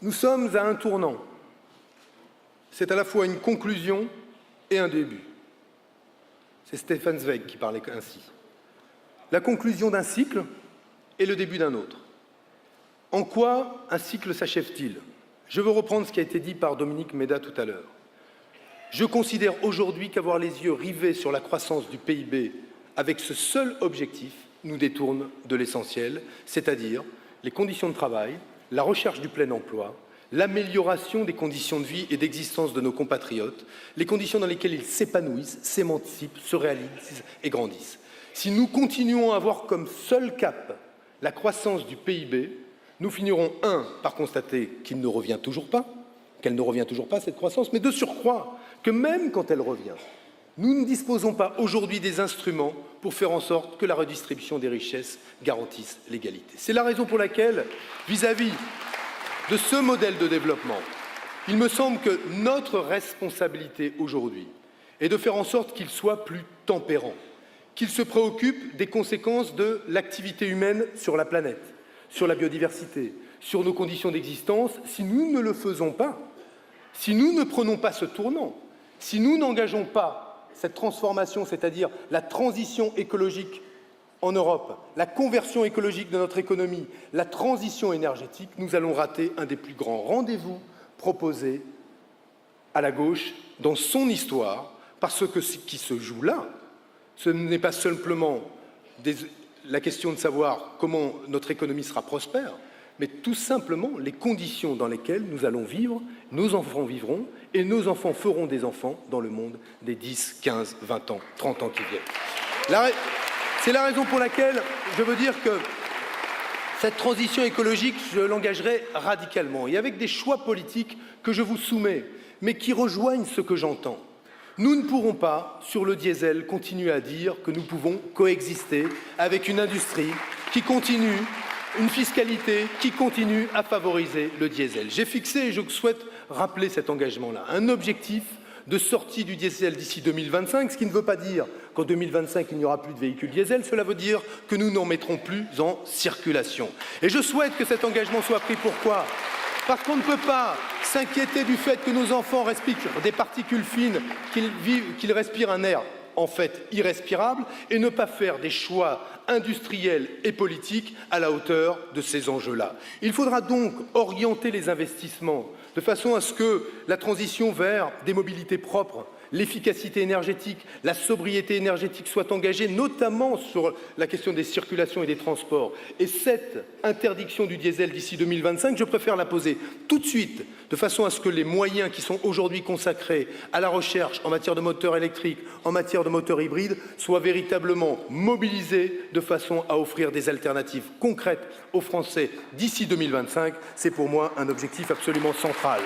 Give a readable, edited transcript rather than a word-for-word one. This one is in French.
Nous sommes à un tournant. C'est à la fois une conclusion et un début. C'est Stefan Zweig qui parlait ainsi. La conclusion d'un cycle et le début d'un autre. En quoi un cycle s'achève-t-il? Je veux reprendre ce qui a été dit par Dominique Méda tout à l'heure. Je considère aujourd'hui qu'avoir les yeux rivés sur la croissance du PIB avec ce seul objectif nous détourne de l'essentiel, c'est-à-dire les conditions de travail, la recherche du plein emploi, l'amélioration des conditions de vie et d'existence de nos compatriotes, les conditions dans lesquelles ils s'épanouissent, s'émancipent, se réalisent et grandissent. Si nous continuons à avoir comme seul cap la croissance du PIB, nous finirons, par constater qu'il ne revient toujours pas, qu'elle ne revient toujours pas, cette croissance, mais de surcroît, que même quand elle revient, nous ne disposons pas aujourd'hui des instruments pour faire en sorte que la redistribution des richesses garantisse l'égalité. C'est la raison pour laquelle, vis-à-vis de ce modèle de développement, il me semble que notre responsabilité aujourd'hui est de faire en sorte qu'il soit plus tempérant, qu'il se préoccupe des conséquences de l'activité humaine sur la planète, sur la biodiversité, sur nos conditions d'existence. Si nous ne le faisons pas, si nous ne prenons pas ce tournant, si nous n'engageons pas cette transformation, c'est-à-dire la transition écologique en Europe, la conversion écologique de notre économie, la transition énergétique, nous allons rater un des plus grands rendez-vous proposés à la gauche dans son histoire, parce que ce qui se joue là, ce n'est pas simplement la question de savoir comment notre économie sera prospère, mais tout simplement les conditions dans lesquelles nous allons vivre, nos enfants vivront, et nos enfants feront des enfants dans le monde des 10, 15, 20 ans, 30 ans qui viennent. C'est la raison pour laquelle je veux dire que cette transition écologique, je l'engagerai radicalement, et avec des choix politiques que je vous soumets, mais qui rejoignent ce que j'entends. Nous ne pourrons pas, sur le diesel, continuer à dire que nous pouvons coexister avec une industrie qui continue, une fiscalité qui continue à favoriser le diesel. J'ai fixé, et je souhaite rappeler cet engagement-là, un objectif de sortie du diesel d'ici 2025, ce qui ne veut pas dire qu'en 2025, il n'y aura plus de véhicules diesel, cela veut dire que nous n'en mettrons plus en circulation. Et je souhaite que cet engagement soit pris. Pourquoi ? Parce qu'on ne peut pas s'inquiéter du fait que nos enfants respirent des particules fines, qu'ils respirent un air en fait irrespirable, et ne pas faire des choix industriels et politiques à la hauteur de ces enjeux-là. Il faudra donc orienter les investissements de façon à ce que la transition vers des mobilités propres, l'efficacité énergétique, la sobriété énergétique soient engagées, notamment sur la question des circulations et des transports. Et cette interdiction du diesel d'ici 2025, je préfère la poser tout de suite, de façon à ce que les moyens qui sont aujourd'hui consacrés à la recherche en matière de moteurs électriques, en matière de moteurs hybrides, soient véritablement mobilisés de façon à offrir des alternatives concrètes aux Français d'ici 2025. C'est pour moi un objectif absolument central.